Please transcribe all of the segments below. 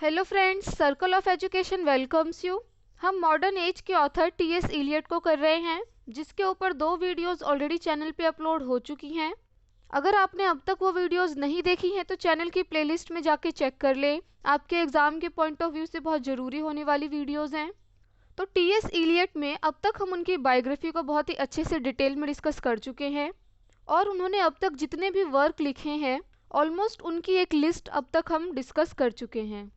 Hello friends, circle of education welcomes you. हम modern age के author TS Elliot को कर रहे हैं, जिसके ऊपर 2 वीडियोस ऑलरेडी चैनल पे अपलोड हो चुकी हैं। अगर आपने अब तक वो वीडियोस नहीं देखी हैं तो चैनल की प्लेलिस्ट में जाके चेक कर लें। आपके एग्ज़ाम के पॉइंट ऑफ व्यू से बहुत ज़रूरी होने वाली वीडियोज़ हैं। तो टीएस इलियट में अब तक हम उनकी बायोग्राफी को बहुत ही अच्छे से डिटेल में डिस्कस कर चुके हैं, और उन्होंने अब तक जितने भी वर्क लिखे हैं ऑलमोस्ट उनकी एक लिस्ट अब तक हम डिस्कस कर चुके हैं।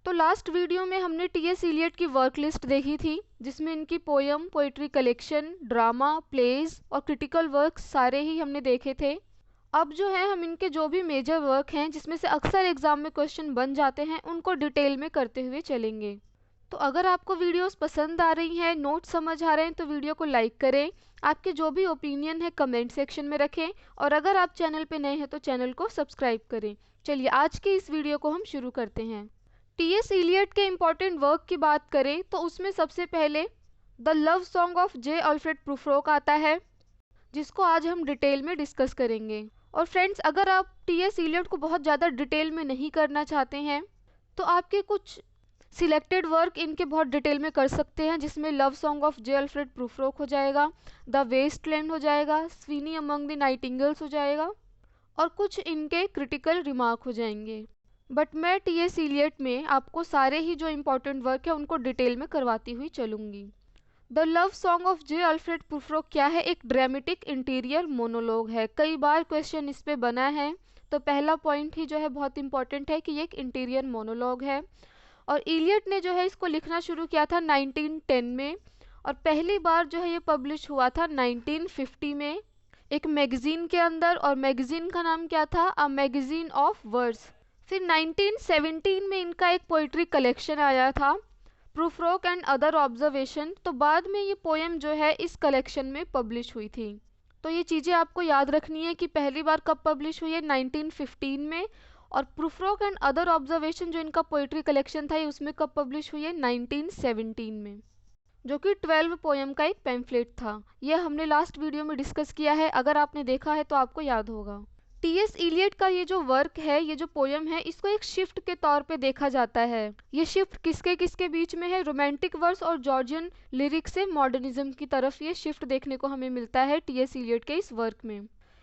तो लास्ट वीडियो में हमने टीएस इलियट की वर्क लिस्ट देखी थी, जिसमें इनकी poem, poetry collection, drama, plays और क्रिटिकल वर्क सारे ही हमने देखे थे। अब जो है हम इनके जो भी मेजर वर्क हैं जिसमें से अक्सर एग्जाम में क्वेश्चन बन जाते हैं, उनको डिटेल में करते हुए चलेंगे। तो अगर आपको वीडियोस पसंद आ रही हैं, नोट समझ आ रहे हैं, तो वीडियो को लाइक करें। आपके जो भी ओपिनियन है कमेंट सेक्शन में रखें, और अगर आप चैनल पे नए हैं तो चैनल को सब्सक्राइब करें। चलिए आज की इस वीडियो को हम शुरू करते हैं। टीएस इलियट के इम्पॉर्टेंट वर्क की बात करें तो उसमें सबसे पहले the love song of J Alfred Prufrock आता है, जिसको आज हम डिटेल में डिस्कस करेंगे। और फ्रेंड्स, अगर आप टीएस इलियट को बहुत ज़्यादा डिटेल में नहीं करना चाहते हैं तो आपके कुछ सिलेक्टेड वर्क इनके बहुत डिटेल में कर सकते हैं, जिसमें love song of J Alfred Prufrock हो जाएगा, द वेस्टलैंड हो जाएगा, स्वीनी अमंग द नाइटिंगेल्स हो जाएगा, और कुछ इनके क्रिटिकल रिमार्क हो जाएंगे। बट मैं टीएस इलियट में आपको सारे ही जो इम्पोर्टेंट वर्क है उनको डिटेल में करवाती हुई चलूँगी। The love song of J Alfred Prufrock क्या है? एक ड्रामेटिक इंटीरियर मोनोलॉग है। कई बार क्वेश्चन इस पे बना है, तो पहला पॉइंट ही जो है बहुत इंपॉर्टेंट है कि ये एक इंटीरियर मोनोलॉग है। और इलियट ने जो है इसको लिखना शुरू किया था 1910 में, और पहली बार जो है ये पब्लिश हुआ था 1950 में एक मैगज़ीन के अंदर, और मैगज़ीन का नाम क्या था? अ मैगज़ीन ऑफ वर्ड्स। फिर 1917 में इनका एक पोइट्री कलेक्शन आया था, प्रूफ्रोक एंड अदर ऑब्जर्वेशन। तो बाद में ये पोएम जो है इस कलेक्शन में पब्लिश हुई थी। तो ये चीज़ें आपको याद रखनी है कि पहली बार कब पब्लिश हुई है, 1915 में, और प्रूफ्रोक एंड अदर ऑब्जर्वेशन जो इनका पोइट्री कलेक्शन था, ये उसमें कब पब्लिश हुई है, 1917 में, जो कि 12 पोएम का एक पैम्फलेट था। यह हमने लास्ट वीडियो में डिस्कस किया है, अगर आपने देखा है तो आपको याद होगा। टीएस इलियट का ये जो वर्क है, ये जो पोयम है, इसको एक शिफ्ट के तौर पे देखा जाता है। ये शिफ्ट किसके किसके बीच में है? रोमांटिक वर्स और जॉर्जियन लिरिक्स से मॉडर्निज्म की तरफ ये शिफ्ट देखने को हमें मिलता है टीएस इलियट के इस वर्क में।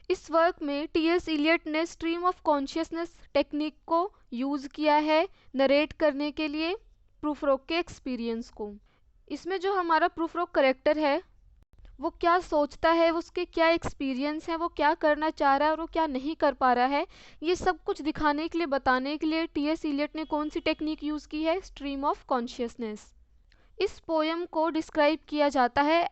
इस वर्क में टीएस इलियट ने स्ट्रीम ऑफ कॉन्शियसनेस टेक्निक को यूज़ किया है नरेट करने के लिए प्रूफ्रोक के एक्सपीरियंस को। इसमें जो हमारा प्रूफ्रोक करेक्टर है वो क्या सोचता है, उसके क्या एक्सपीरियंस है, वो क्या करना चाह रहा है और वो क्या नहीं कर पा रहा है, ये सब कुछ दिखाने के लिए, बताने के लिए टीएस इलियट ने कौन सी टेक्निक यूज़ की है? Stream of consciousness. इस पोएम को डिस्क्राइब किया जाता है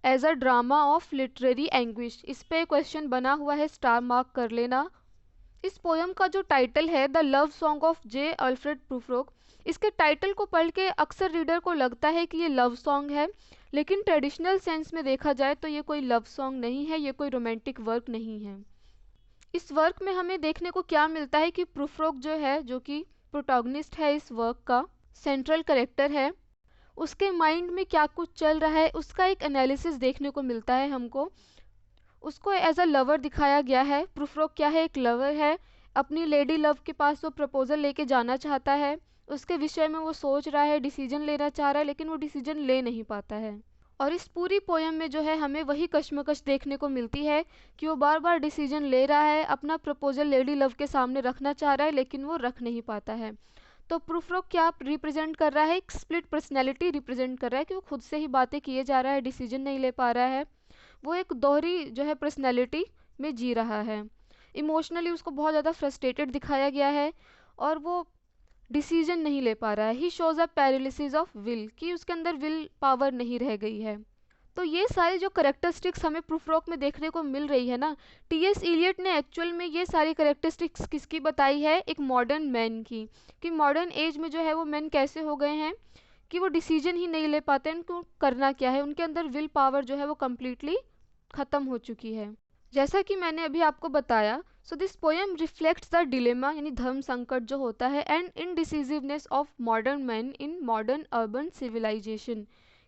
as a drama of literary anguish. इस पे क्वेश्चन बना हुआ है, स्टार मार्क कर लेना। इस पोएम का जो टाइटल है the love song of J Alfred Prufrock, इसके टाइटल को पढ़ के अक्सर रीडर को लगता है कि ये लव सॉन्ग है, लेकिन ट्रेडिशनल सेंस में देखा जाए तो ये कोई लव सॉन्ग नहीं है, ये कोई रोमांटिक वर्क नहीं है। इस वर्क में हमें देखने को क्या मिलता है कि प्रूफ्रोक जो है, जो कि प्रोटैगनिस्ट है इस वर्क का, सेंट्रल कैरेक्टर है, उसके माइंड में क्या कुछ चल रहा है उसका एक एनालिसिस देखने को मिलता है हमको। उसको एज अ लवर दिखाया गया है। प्रूफ्रोक क्या है? एक लवर है। अपनी लेडी लव के पास वो प्रपोजल लेके जाना चाहता है, उसके विषय में वो सोच रहा है, डिसीजन लेना चाह रहा है, लेकिन वो डिसीजन ले नहीं पाता है। और इस पूरी पोएम में जो है हमें वही कश्मकश देखने को मिलती है कि वो बार बार डिसीजन ले रहा है, अपना प्रपोजल लेडी लव के सामने रखना चाह रहा है, लेकिन वो रख नहीं पाता है। तो प्रूफ्रोक क्या रिप्रेजेंट कर रहा है? एक स्प्लिट पर्सनैलिटी रिप्रेजेंट कर रहा है कि वो खुद से ही बातें किए जा रहा है, डिसीजन नहीं ले पा रहा है। वो एक दोहरी जो है पर्सनैलिटी में जी रहा है। इमोशनली उसको बहुत ज़्यादा फ्रस्ट्रेटेड दिखाया गया है, और वो डिसीजन नहीं ले पा रहा है। He shows a paralysis of will, कि उसके अंदर विल पावर नहीं रह गई है। तो ये सारी जो करेक्टरिस्टिक्स हमें प्रूफ्रोक में देखने को मिल रही है ना, टीएस इलियट ने एक्चुअल में ये सारी करेक्टरिस्टिक्स किसकी बताई है? एक मॉडर्न मैन की, कि मॉडर्न एज में जो है वो मैन कैसे हो गए हैं कि वो डिसीजन ही नहीं ले पाते, उनको करना क्या है, उनके अंदर विल पावर जो है वो कम्प्लीटली ख़त्म हो चुकी है। जैसा कि मैंने अभी आपको बताया, so this poem reflects the dilemma, यानी धर्म संकट जो होता है, and indecisiveness of modern man in modern urban civilisation,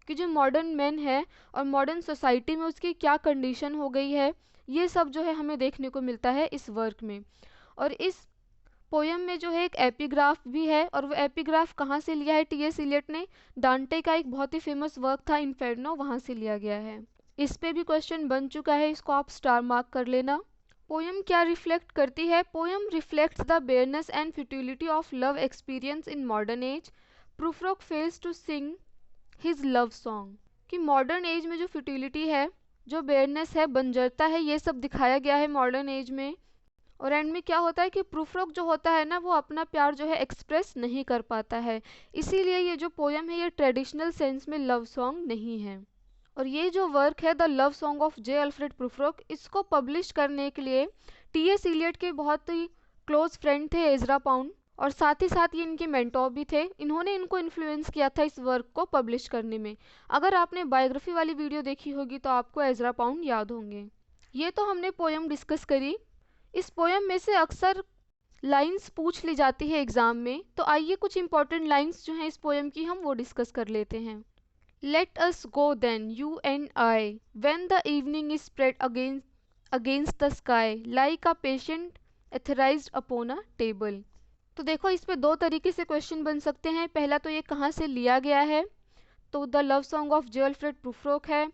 कि जो मॉडर्न मैन है और मॉडर्न सोसाइटी में उसकी क्या कंडीशन हो गई है, ये सब जो है हमें देखने को मिलता है इस वर्क में। और इस पोयम में जो है एक एपिग्राफ भी है, और वो एपिग्राफ कहाँ से लिया है टीएस इलियट ने? डांटे का एक बहुत ही फेमस वर्क था इन्फेर्नो, वहाँ से लिया गया है। इस पे भी क्वेश्चन बन चुका है, इसको आप स्टार मार्क कर लेना। पोयम क्या रिफ्लेक्ट करती है? Poem reflects the bareness and futility of love experience in modern age. Prufrock fails to sing his love song. कि मॉडर्न एज में जो फ्यूटिलिटी है, जो बेयरनेस है, बंजरता है, ये सब दिखाया गया है मॉडर्न एज में। और एंड में क्या होता है कि प्रूफ्रोक जो होता है ना, वो अपना प्यार जो है एक्सप्रेस नहीं कर पाता है। इसीलिए ये जो पोयम है ये ट्रेडिशनल सेंस में लव सॉन्ग नहीं है। और ये जो वर्क है the love song of J Alfred Prufrock, इसको पब्लिश करने के लिए टीएस इलियट के बहुत ही क्लोज फ्रेंड थे एजरा पाउंड, और साथ ही साथ ये इनके मेंटोर भी थे। इन्होंने इनको इन्फ्लुएंस किया था इस वर्क को पब्लिश करने में। अगर आपने बायोग्राफी वाली वीडियो देखी होगी तो आपको एजरा पाउंड याद होंगे। ये तो हमने पोयम डिस्कस करी। इस पोयम में से अक्सर लाइंस पूछ ली जाती है एग्जाम में, तो आइए कुछ इंपॉर्टेंट लाइंस जो हैं इस पोयम की हम वो डिस्कस कर लेते हैं। Let us go then, you and I, when the evening is spread against the sky, like a patient etherized upon a table. तो देखो इस पे दो तरीके से क्वेश्चन बन सकते हैं। पहला तो ये कहाँ से लिया गया है, तो the love song of J Alfred Prufrock है।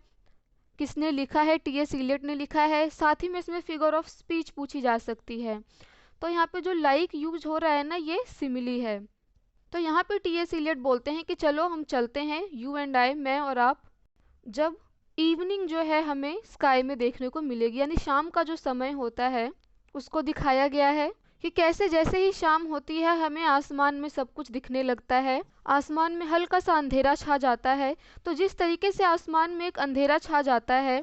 किसने लिखा है? टीएस इलियट ने लिखा है। साथ ही में इसमें फिगर ऑफ स्पीच पूछी जा सकती है। तो यहाँ पे जो लाइक यूज हो रहा है ना, ये सिमिली है। तो यहाँ पे टीएस इलियट बोलते हैं कि चलो हम चलते हैं, यू एंड आई, मैं और आप, जब इवनिंग जो है हमें स्काई में देखने को मिलेगी, यानी शाम का जो समय होता है उसको दिखाया गया है कि कैसे जैसे ही शाम होती है हमें आसमान में सब कुछ दिखने लगता है, आसमान में हल्का सा अंधेरा छा जाता है। तो जिस तरीके से आसमान में एक अंधेरा छा जाता है,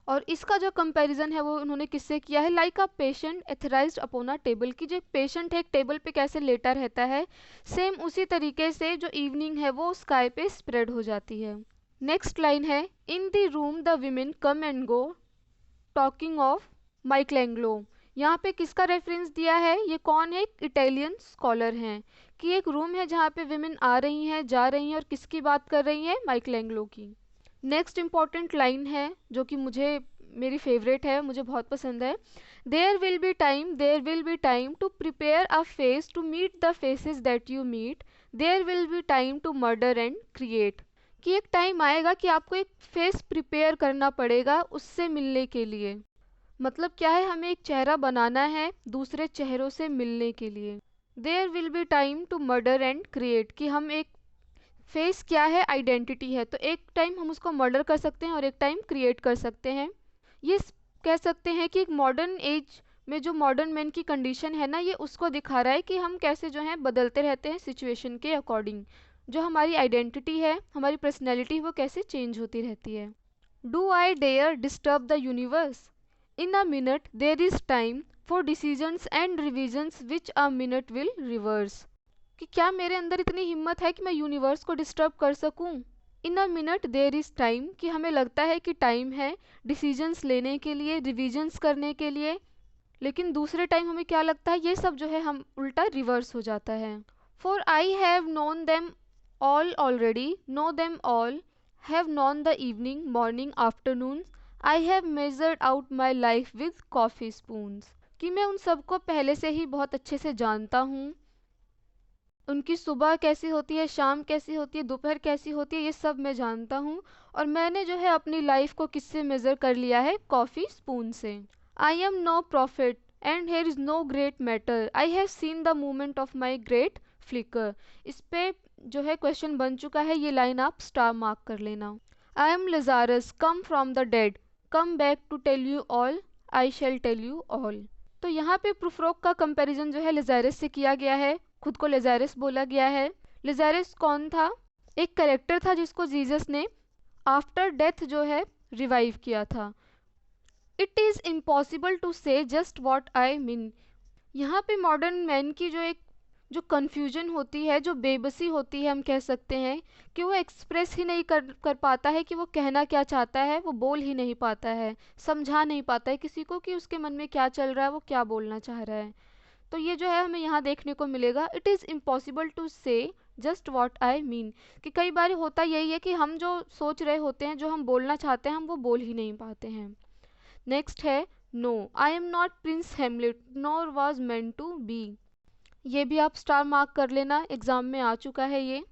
और इसका जो कंपैरिजन है वो उन्होंने किससे किया है? Like a patient etherised upon a table, की जो एक पेशेंट है एक टेबल पे कैसे लेटा रहता है, सेम उसी तरीके से जो इवनिंग है वो स्काई पे स्प्रेड हो जाती है। नेक्स्ट लाइन है, in the room the women come and go talking of Michelangelo. यहाँ पे किसका रेफरेंस दिया है? ये कौन है? इटालियन स्कॉलर हैं, कि एक रूम है जहाँ पे विमेन आ रही हैं, जा रही हैं, और किसकी बात कर रही हैं? माइकलैंग्लो की। नेक्स्ट इंपॉर्टेंट लाइन है जो कि मेरी फेवरेट है, मुझे बहुत पसंद है। There will be time to prepare a face to meet the faces that you meet, there will be time to murder and create. कि एक टाइम आएगा कि आपको एक फेस प्रिपेयर करना पड़ेगा उससे मिलने के लिए। मतलब क्या है? हमें एक चेहरा बनाना है दूसरे चेहरों से मिलने के लिए। There will be time to murder and create, कि हम एक फेस क्या है? आइडेंटिटी है, तो एक टाइम हम उसको मर्डर कर सकते हैं और एक टाइम क्रिएट कर सकते हैं। ये कह सकते हैं कि एक मॉडर्न एज में जो मॉडर्न मैन की कंडीशन है ना, ये उसको दिखा रहा है कि हम कैसे जो है बदलते रहते हैं सिचुएशन के अकॉर्डिंग। जो हमारी आइडेंटिटी है, हमारी पर्सनैलिटी, वो कैसे चेंज होती रहती है। Do I dare disturb the universe? In a minute there is time for decisions and revisions which a minute will reverse. कि क्या मेरे अंदर इतनी हिम्मत है कि मैं यूनिवर्स को डिस्टर्ब कर सकूं? In a minute there is time, कि हमें लगता है कि टाइम है डिसीजंस लेने के लिए, रिविजन्स करने के लिए, लेकिन दूसरे टाइम हमें क्या लगता है? ये सब जो है हम उल्टा रिवर्स हो जाता है। For I have known them all already, know them all, have known the evening morning afternoon, I have measured out my life with coffee spoons. कि मैं उन सबको पहले से ही बहुत अच्छे से जानता हूँ, उनकी सुबह कैसी होती है, शाम कैसी होती है, दोपहर कैसी होती है, ये सब मैं जानता हूँ। और मैंने जो है अपनी लाइफ को किससे मेज़र कर लिया है? कॉफ़ी स्पून से। I am no prophet and here is no great matter, I have seen the movement of my great flicker. इस पे जो है क्वेश्चन बन चुका है, ये लाइन आप स्टार मार्क कर लेना। I am Lazarus come from the dead, come back to tell you all, I shall tell you all. तो यहाँ पे प्रूफ्रोक का कंपैरिजन जो है लजारस से किया गया है, खुद को लेजारस बोला गया है। लेजारस कौन था? एक कैरेक्टर था जिसको जीसस ने आफ्टर डेथ जो है रिवाइव किया था। इट इज़ इम्पॉसिबल टू से जस्ट वॉट आई मीन। यहाँ पे मॉडर्न मैन की जो कन्फ्यूजन होती है, जो बेबसी होती है, हम कह सकते हैं कि वो एक्सप्रेस ही नहीं कर पाता है कि वो कहना क्या चाहता है, वो बोल ही नहीं पाता है, समझा नहीं पाता है किसी को कि उसके मन में क्या चल रहा है, वो क्या बोलना चाह रहा है। तो ये जो है हमें यहाँ देखने को मिलेगा, इट इज़ इम्पॉसिबल टू से जस्ट वॉट आई मीन, कि कई बार होता यही है कि हम जो सोच रहे होते हैं, जो हम बोलना चाहते हैं, हम वो बोल ही नहीं पाते हैं। नेक्स्ट है no, I am not Prince Hamlet nor was meant to be. ये भी आप स्टार मार्क कर लेना, एग्जाम में आ चुका है ये।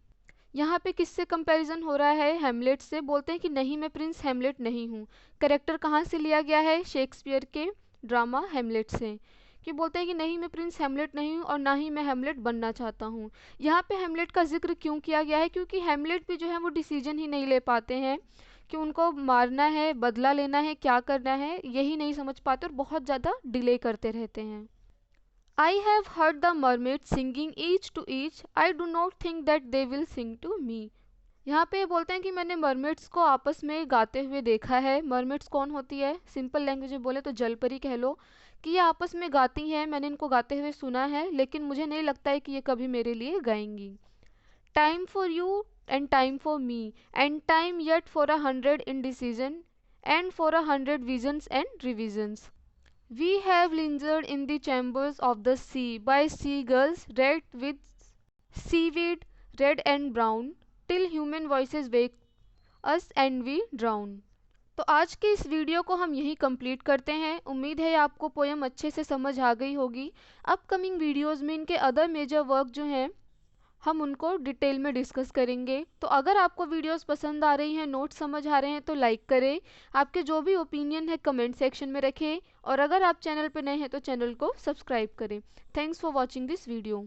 यहाँ पे किससे कंपैरिजन हो रहा है? हैमलेट से। बोलते हैं कि नहीं, मैं प्रिंस हैमलेट नहीं हूँ। कैरेक्टर कहाँ से लिया गया है? शेक्सपियर के ड्रामा हैमलेट से। कि बोलते हैं कि नहीं, मैं प्रिंस हैमलेट नहीं हूँ और ना ही मैं हैमलेट बनना चाहता हूँ। यहाँ पे हैमलेट का जिक्र क्यों किया गया है? क्योंकि हैमलेट भी जो है वो डिसीजन ही नहीं ले पाते हैं कि उनको मारना है, बदला लेना है, क्या करना है, यही नहीं समझ पाते और बहुत ज़्यादा डिले करते रहते हैं। I have heard the mermaids singing each to each. I do not think that they will sing to me. यहाँ पे बोलते हैं कि मैंने मरमेड्स को आपस में गाते हुए देखा है। मरमेड्स कौन होती है? सिंपल लैंग्वेज में बोले तो जलपरी कह लो। कि ये आपस में गाती हैं, मैंने इनको गाते हुए सुना है, लेकिन मुझे नहीं लगता है कि ये कभी मेरे लिए गाएंगी। Time for you and time for me and time yet for 100 indecision and for 100 visions and revisions. We have lingered in the chambers of the sea by seagulls red with seaweed red and brown till human voices wake us and we drown. तो आज के इस video को हम यही complete करते हैं। उम्मीद है आपको पोएम अच्छे से समझ आ गई होगी। अपकमिंग वीडियोस में इनके अदर मेजर वर्क जो हैं हम उनको डिटेल में डिस्कस करेंगे। तो अगर आपको वीडियोस पसंद आ रही हैं, नोट्स समझ आ रहे हैं तो लाइक करें। आपके जो भी ओपिनियन है कमेंट सेक्शन में रखें और अगर आप चैनल पर नए हैं तो चैनल को सब्सक्राइब करें। Thanks for watching this video.